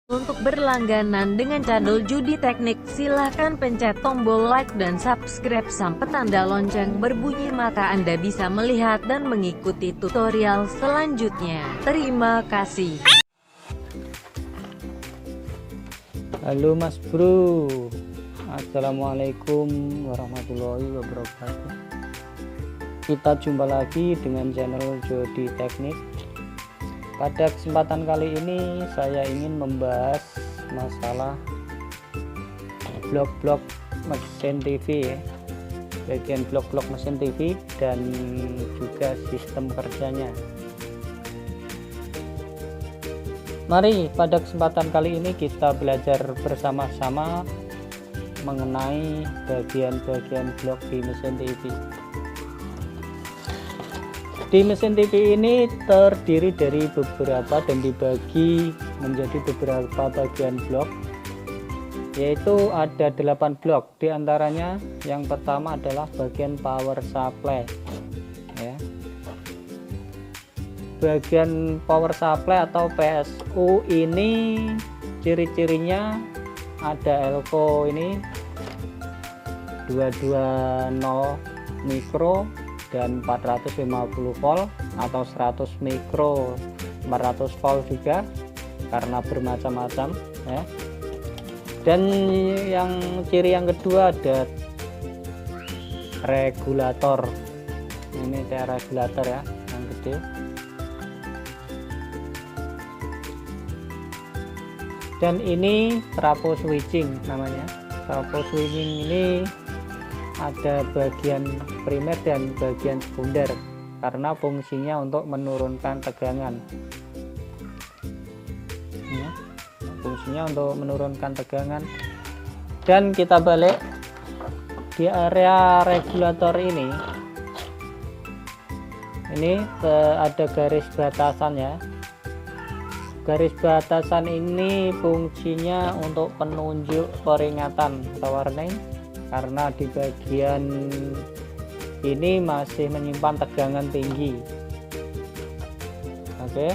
Untuk berlangganan dengan channel Judi Teknik, silahkan pencet tombol like dan subscribe sampai tanda lonceng berbunyi, maka Anda bisa melihat dan mengikuti tutorial selanjutnya. Terima kasih. Halo Mas Bro, Assalamualaikum warahmatullahi wabarakatuh. Kita jumpa lagi dengan channel Judi Teknik. Pada kesempatan kali ini saya ingin membahas masalah blok-blok mesin TV ya, bagian blok-blok mesin TV dan juga sistem kerjanya. Mari pada kesempatan kali ini kita belajar bersama-sama mengenai bagian-bagian blok di mesin TV. Di mesin TV ini terdiri dari beberapa dan dibagi menjadi beberapa bagian blok, yaitu ada 8 blok. Di antaranya yang pertama adalah bagian power supply ya. Bagian power supply atau PSU ini ciri-cirinya ada elko ini 220 mikro dan 450 volt atau 100 mikro 400 volt juga, karena bermacam-macam ya. Dan yang ciri yang kedua ada regulator. Ini kayak regulator ya, yang gede. Dan ini trafo switching namanya. Trafo switching ini ada bagian primer dan bagian sekunder, karena fungsinya untuk menurunkan tegangan ya, fungsinya untuk menurunkan tegangan. Dan kita balik di area regulator ini ada garis batasan ya. Garis batasan ini fungsinya untuk penunjuk peringatan atau warning, karena di bagian ini masih menyimpan tegangan tinggi. Oke.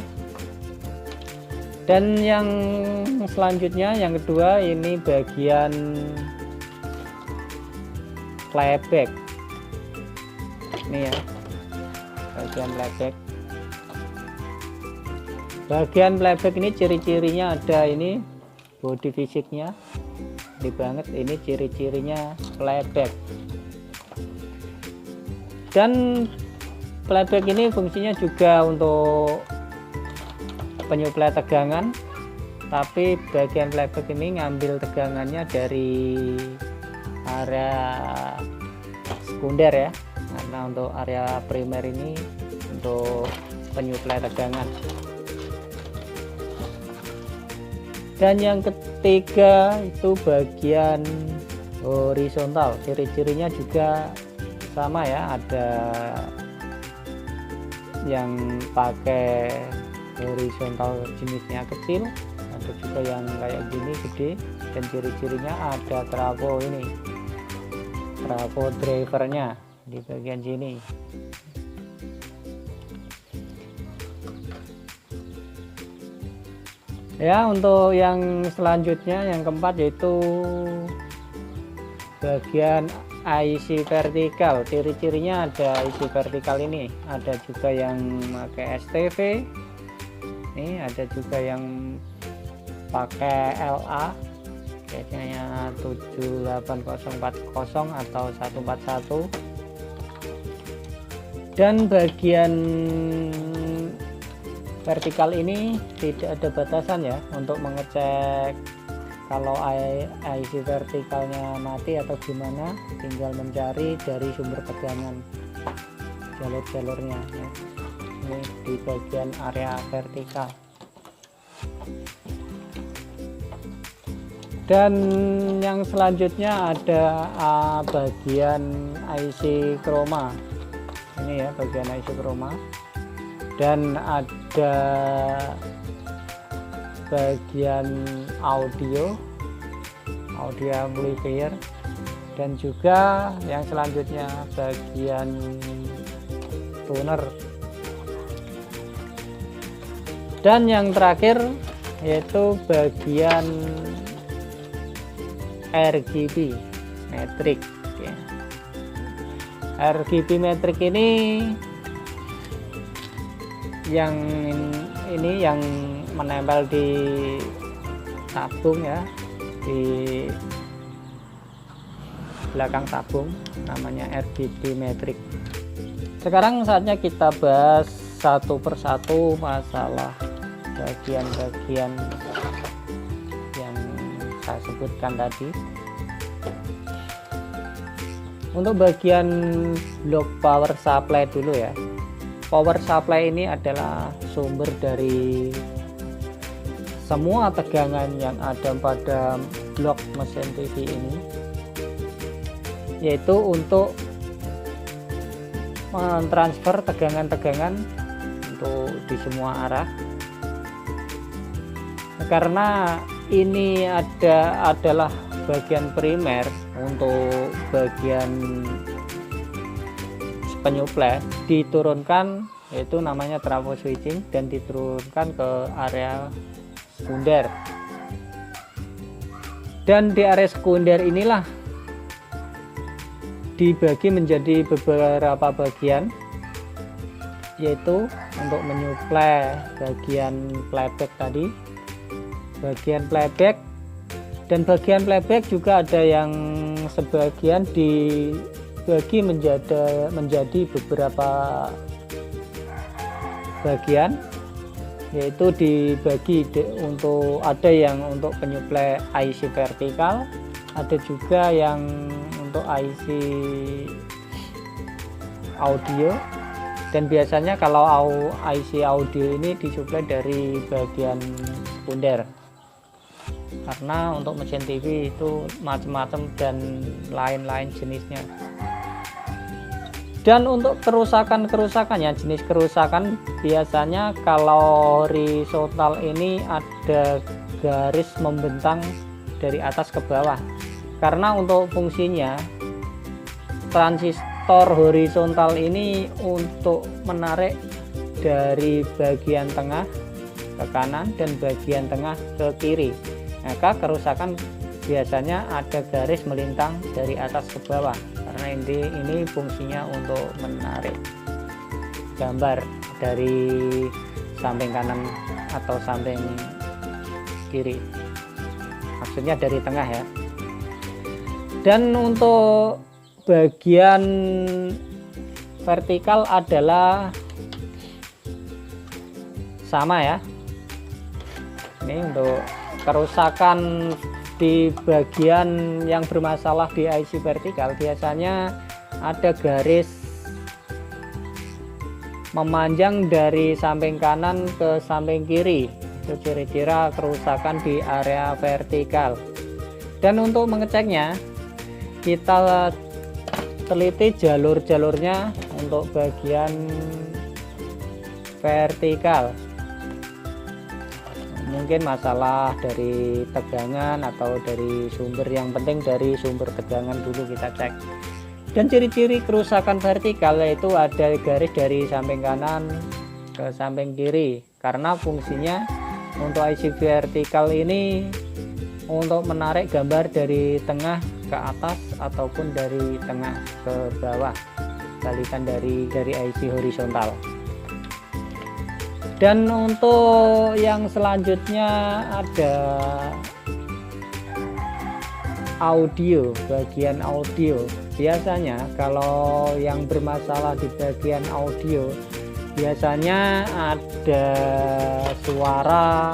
Dan yang selanjutnya, yang kedua, ini bagian playback. Ini ya, bagian playback. Bagian playback ini ciri-cirinya ada ini body fisiknya. Banget ini ciri-cirinya playback. Dan playback ini fungsinya juga untuk penyuplai tegangan, tapi bagian playback ini ngambil tegangannya dari area sekunder ya, karena untuk area primer ini untuk penyuplai tegangan. Dan yang ketiga itu bagian horizontal, ciri-cirinya juga sama ya, ada yang pakai horizontal jenisnya kecil, ada juga yang kayak gini gede, dan ciri-cirinya ada trafo ini, trafo drivernya di bagian sini. Ya, untuk yang selanjutnya yang keempat yaitu bagian IC vertikal. Ciri-cirinya ada IC vertikal ini, ada juga yang pakai STV, ini ada juga yang pakai LA, biasanya 78040 atau 141. Dan bagian vertikal ini tidak ada batasan ya, untuk mengecek kalau IC vertikalnya mati atau gimana, tinggal mencari dari sumber tegangan jalur-jalurnya ya. Ini di bagian area vertikal. Dan yang selanjutnya ada bagian IC chroma. Ini ya bagian IC chroma. Dan ada bagian audio amplifier, dan juga yang selanjutnya bagian tuner. Dan yang terakhir yaitu bagian RGB matrix ya. RGB matrix ini yang menempel di tabung ya, di belakang tabung, namanya RGB matrix. Sekarang saatnya kita bahas satu persatu masalah bagian-bagian yang saya sebutkan tadi. Untuk bagian blok power supply dulu ya. Power supply ini adalah sumber dari semua tegangan yang ada pada blok mesin TV ini, yaitu untuk mentransfer tegangan-tegangan untuk di semua arah. Karena ini adalah bagian primer untuk bagian penyuplai, diturunkan, yaitu namanya trafo switching, dan diturunkan ke area sekunder. Dan di area sekunder inilah dibagi menjadi beberapa bagian, yaitu untuk menyuplai bagian playback tadi, bagian playback, dan bagian playback juga ada yang sebagian dibagi menjadi beberapa bagian, yaitu dibagi untuk ada yang untuk penyuplai IC vertikal, ada juga yang untuk IC audio, dan biasanya kalau IC audio ini disuplai dari bagian sekunder, karena untuk mesin TV itu macam-macam dan lain-lain jenisnya. Dan untuk kerusakan-kerusakannya, jenis kerusakan biasanya kalau horizontal ini ada garis membentang dari atas ke bawah, karena untuk fungsinya transistor horizontal ini untuk menarik dari bagian tengah ke kanan dan bagian tengah ke kiri. Maka kerusakan biasanya ada garis melintang dari atas ke bawah, karena ini fungsinya untuk menarik gambar dari samping kanan atau samping kiri, maksudnya dari tengah ya. Dan untuk bagian vertikal adalah sama ya. Ini untuk kerusakan di bagian yang bermasalah di IC vertikal, biasanya ada garis memanjang dari samping kanan ke samping kiri. Itu kira-kira kerusakan di area vertikal. Dan untuk mengeceknya, kita teliti jalur-jalurnya untuk bagian vertikal. Mungkin masalah dari tegangan atau dari sumber, yang penting dari sumber tegangan dulu kita cek. Dan ciri-ciri kerusakan vertikal yaitu ada garis dari samping kanan ke samping kiri, karena fungsinya untuk IC vertikal ini untuk menarik gambar dari tengah ke atas ataupun dari tengah ke bawah, balikan dari IC horizontal. Dan untuk yang selanjutnya ada audio, bagian audio. Biasanya kalau yang bermasalah di bagian audio, biasanya ada suara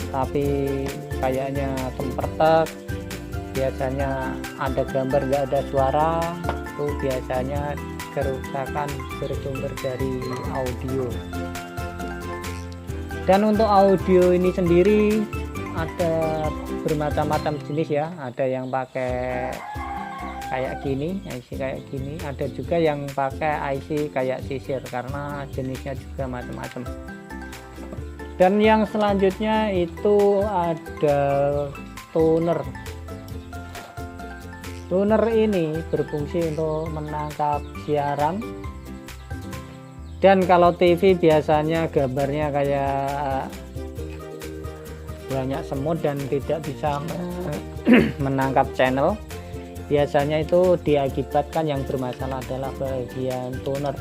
tapi kayaknya sempertek, biasanya ada gambar nggak ada suara, itu biasanya kerusakan bersumber dari audio. Dan untuk audio ini sendiri ada bermacam-macam jenis ya, ada yang pakai kayak gini, IC kayak gini, ada juga yang pakai IC kayak sisir, karena jenisnya juga macam-macam. Dan yang selanjutnya itu ada tuner. Tuner ini berfungsi untuk menangkap siaran. Dan kalau TV biasanya gambarnya kayak banyak semut dan tidak bisa menangkap channel. Biasanya itu diakibatkan yang bermasalah adalah bagian tuner.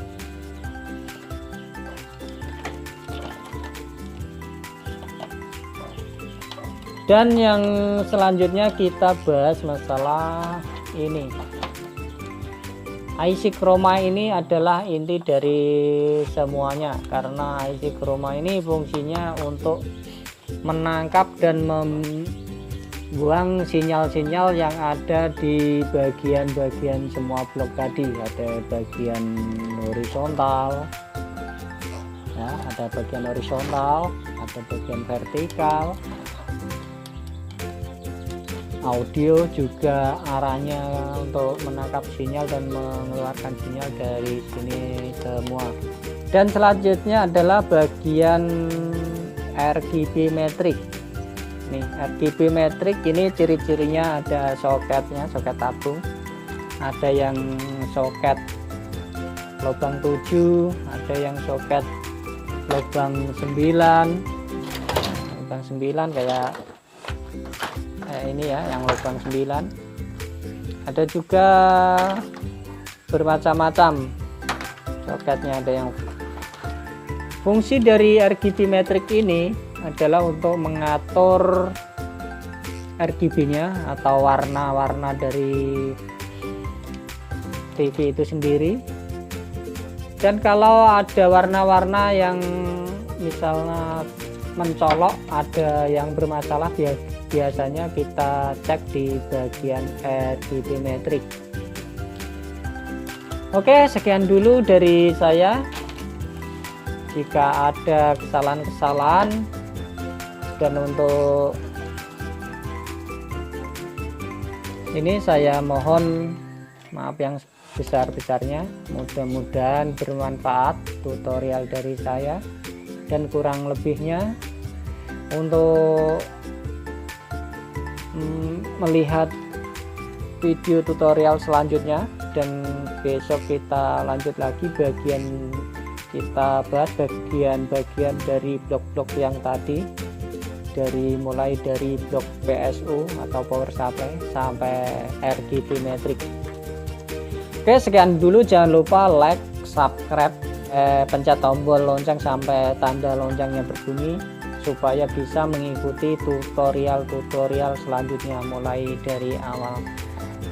Dan yang selanjutnya kita bahas masalah ini. IC Chroma ini adalah inti dari semuanya, karena IC Chroma ini fungsinya untuk menangkap dan membuang sinyal-sinyal yang ada di bagian-bagian semua blok tadi. Ada bagian horizontal ya, ada bagian horizontal, ada bagian vertikal. Audio juga arahnya untuk menangkap sinyal dan mengeluarkan sinyal dari sini semua. Dan selanjutnya adalah bagian RGB metrik. Nih, RGB metrik ini ciri-cirinya ada soketnya, soket tabung. Ada yang soket lubang 7, ada yang soket lubang 9. Lubang 9 kayak ini ya, yang lubang 9. Ada juga bermacam-macam soketnya, ada yang fungsi dari RGB metrik ini adalah untuk mengatur RGB-nya atau warna-warna dari TV itu sendiri. Dan kalau ada warna-warna yang misalnya mencolok, ada yang bermasalah, biasanya kita cek di bagian RGB metrik. Oke, sekian dulu dari saya. Jika ada kesalahan-kesalahan dan untuk ini saya mohon maaf yang besar-besarnya. Mudah-mudahan bermanfaat tutorial dari saya, dan kurang lebihnya untuk melihat video tutorial selanjutnya, dan besok kita lanjut lagi kita bahas bagian-bagian dari blok-blok yang tadi, mulai dari blok PSU atau power supply sampai RGB metrik. Oke, sekian dulu, jangan lupa like, subscribe, pencet tombol lonceng sampai tanda loncengnya berbunyi supaya bisa mengikuti tutorial-tutorial selanjutnya mulai dari awal.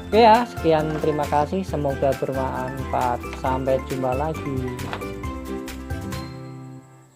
Oke ya, sekian, terima kasih, semoga bermanfaat, sampai jumpa lagi.